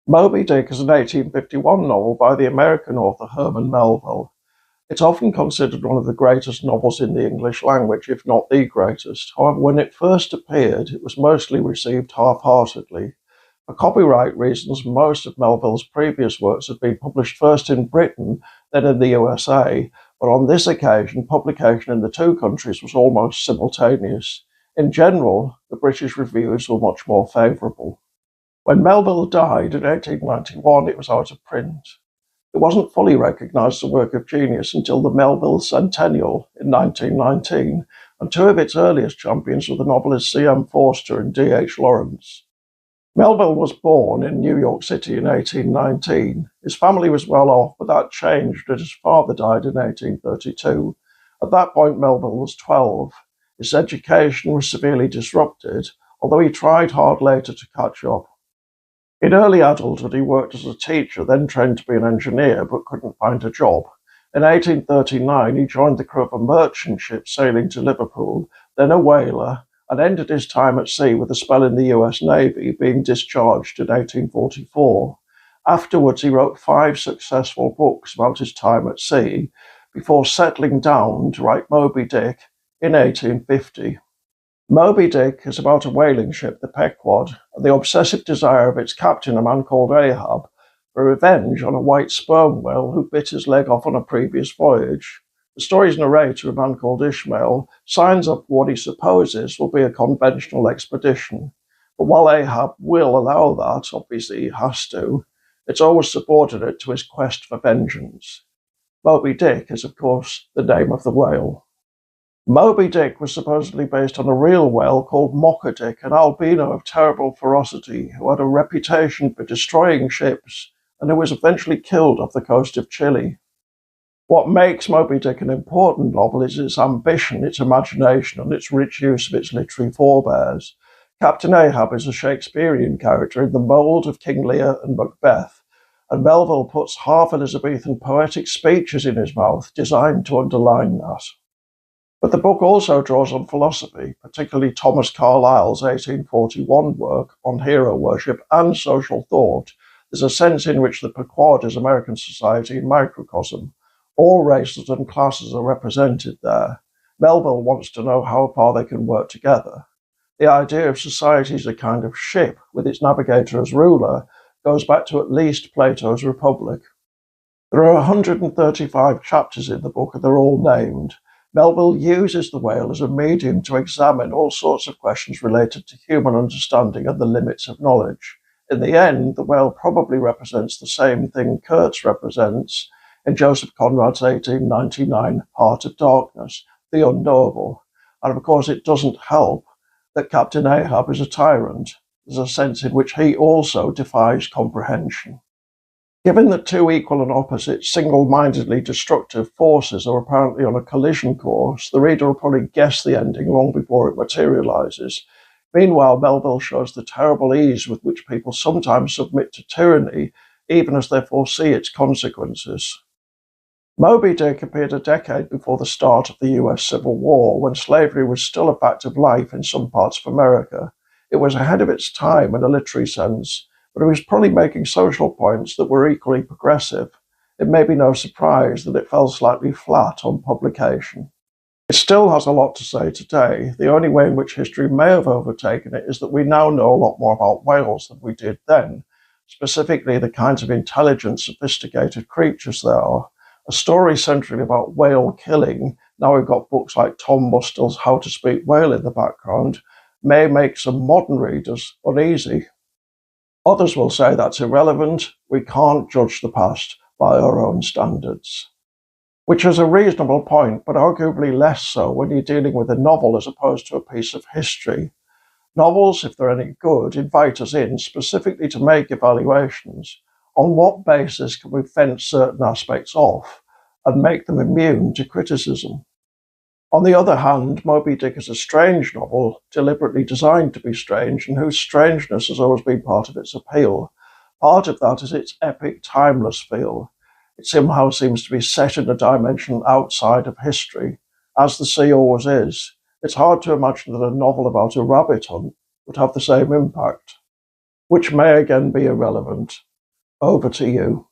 Moby Dick is an 1851 novel by the American author Herman Melville. It's often considered one of the greatest novels in the English language, if not the greatest. However, when it first appeared, it was mostly received half-heartedly. For copyright reasons, most of Melville's previous works had been published first in Britain, then in the USA, but on this occasion, publication in the two countries was almost simultaneous. In general, the British reviews were much more favourable. When Melville died in 1891, it was out of print. It wasn't fully recognised as a work of genius until the Melville Centennial in 1919, and two of its earliest champions were the novelists C.M. Forster and D.H. Lawrence. Melville was born in New York City in 1819. His family was well off, but that changed as his father died in 1832. At that point, Melville was 12. His education was severely disrupted, although he tried hard later to catch up. In early adulthood, he worked as a teacher, then trained to be an engineer, but couldn't find a job. In 1839, he joined the crew of a merchant ship sailing to Liverpool, then a whaler, and ended his time at sea with a spell in the US Navy, being discharged in 1844. Afterwards, he wrote 5 successful books about his time at sea, before settling down to write Moby Dick in 1850. Moby Dick is about a whaling ship, the Pequod, and the obsessive desire of its captain, a man called Ahab, for revenge on a white sperm whale who bit his leg off on a previous voyage. The story's narrator, a man called Ishmael, signs up for what he supposes will be a conventional expedition. But while Ahab will allow that, obviously he has to, it's always subordinate to his quest for vengeance. Moby Dick is, of course, the name of the whale. Moby Dick was supposedly based on a real whale called Mocha Dick, an albino of terrible ferocity who had a reputation for destroying ships and who was eventually killed off the coast of Chile. What makes Moby Dick an important novel is its ambition, its imagination, and its rich use of its literary forebears. Captain Ahab is a Shakespearean character in the mould of King Lear and Macbeth, and Melville puts half Elizabethan poetic speeches in his mouth designed to underline that. But the book also draws on philosophy, particularly Thomas Carlyle's 1841 work on hero worship and social thought. There's a sense in which the Pequod is American society in microcosm. All races and classes are represented there. Melville wants to know how far they can work together. The idea of society as a kind of ship, with its navigator as ruler, goes back to at least Plato's Republic. There are 135 chapters in the book, and they're all named. Melville uses the whale as a medium to examine all sorts of questions related to human understanding and the limits of knowledge. In the end, the whale probably represents the same thing Kurtz represents in Joseph Conrad's 1899 Heart of Darkness, the unknowable. And of course, it doesn't help that Captain Ahab is a tyrant. There's a sense in which he also defies comprehension. Given that two equal and opposite, single-mindedly destructive forces are apparently on a collision course, the reader will probably guess the ending long before it materializes. Meanwhile, Melville shows the terrible ease with which people sometimes submit to tyranny, even as they foresee its consequences. Moby Dick appeared a decade before the start of the US Civil War, when slavery was still a fact of life in some parts of America. It was ahead of its time in a literary sense, but it was probably making social points that were equally progressive. It may be no surprise that it fell slightly flat on publication. It still has a lot to say today. The only way in which history may have overtaken it is that we now know a lot more about whales than we did then, specifically the kinds of intelligent, sophisticated creatures they are. A story centrally about whale killing, now we've got books like Tom Mustle's How to Speak Whale in the background, may make some modern readers uneasy. Others will say that's irrelevant, we can't judge the past by our own standards. Which is a reasonable point, but arguably less so when you're dealing with a novel as opposed to a piece of history. Novels, if they're any good, invite us in specifically to make evaluations. On what basis can we fence certain aspects off and make them immune to criticism? On the other hand, Moby Dick is a strange novel, deliberately designed to be strange, and whose strangeness has always been part of its appeal. Part of that is its epic, timeless feel. It somehow seems to be set in a dimension outside of history, as the sea always is. It's hard to imagine that a novel about a rabbit hunt would have the same impact, which may again be irrelevant. Over to you.